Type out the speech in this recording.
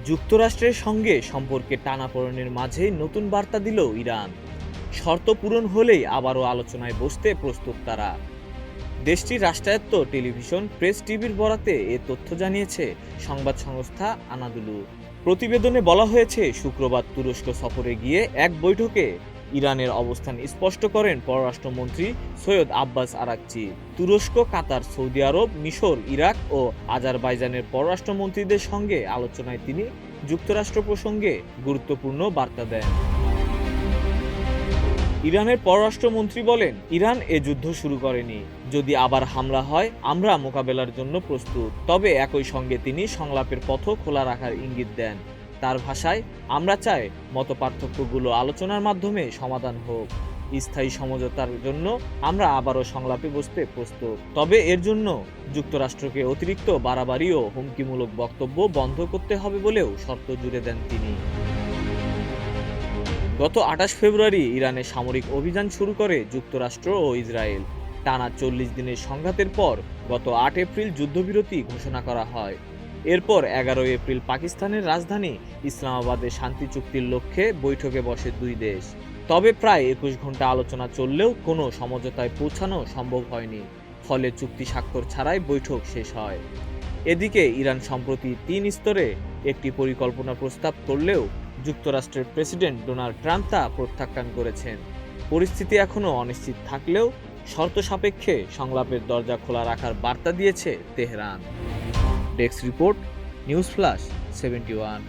যুক্তরাষ্ট্রের সঙ্গে সম্পর্কে টানাপোড়েনের মাঝে নতুন বার্তা দিল ইরান। শর্ত পূরণ হলেই আবারও আলোচনায় বসতে প্রস্তুত তারা। দেশটির রাষ্ট্রায়ত্ত টেলিভিশন প্রেস টিভির বরাতে এ তথ্য জানিয়েছে সংবাদ সংস্থা আনাদুলু। প্রতিবেদনে বলা হয়েছে, শুক্রবার তুরস্ক সফরে গিয়ে এক বৈঠকে ইরানের অবস্থান স্পষ্ট করেন পররাষ্ট্রমন্ত্রী সৈয়দ আব্বাস আরাকচি। তুরস্ক, কাতার, সৌদি আরব, মিশর, ইরাক ও আজারবাইজানের পররাষ্ট্রমন্ত্রীদের সঙ্গে আলোচনায় তিনি যুক্তরাষ্ট্র প্রসঙ্গে গুরুত্বপূর্ণ বার্তা দেন। ইরানের পররাষ্ট্রমন্ত্রী বলেন, ইরান এ যুদ্ধ শুরু করেনি। যদি আবার হামলা হয়, আমরা মোকাবেলার জন্য প্রস্তুত। তবে একই সঙ্গে তিনি সংলাপের পথও খোলা রাখার ইঙ্গিত দেন। তার ভাষায়, আমরা চাই মতপার্থক্যগুলো আলোচনার মাধ্যমে সমাধান হোক। স্থায়ী সমঝোতার জন্য আমরা আবারও সংলাপে বসতে প্রস্তুত। তবে এর জন্য যুক্তরাষ্ট্রকে অতিরিক্ত বাড়াবাড়ি ও হুমকিমূলক বক্তব্য বন্ধ করতে হবে বলেও শর্ত জুড়ে দেন তিনি। গত ২৮ ফেব্রুয়ারি ইরানে সামরিক অভিযান শুরু করে যুক্তরাষ্ট্র ও ইসরায়েল। টানা ৪০ দিনের সংঘাতের পর গত ৮ এপ্রিল যুদ্ধবিরতি ঘোষণা করা হয়। এরপর ১১ এপ্রিল পাকিস্তানের রাজধানী ইসলামাবাদে শান্তি চুক্তির লক্ষ্যে বৈঠকে বসে দুই দেশ। তবে প্রায় ২১ ঘন্টা আলোচনা চললেও কোনো সমঝোতায় পৌঁছানো সম্ভব হয়নি। ফলে চুক্তি স্বাক্ষর ছাড়াই বৈঠক শেষ হয়। এদিকে ইরান সম্প্রতি ৩ স্তরে একটি পরিকল্পনা প্রস্তাব করলেও যুক্তরাষ্ট্রের প্রেসিডেন্ট ডোনাল্ড ট্রাম্প তা প্রত্যাখ্যান করেছেন। পরিস্থিতি এখনও অনিশ্চিত থাকলেও শর্ত সাপেক্ষে সংলাপের দরজা খোলা রাখার বার্তা দিয়েছে Tehran. Desk report, news flash 71।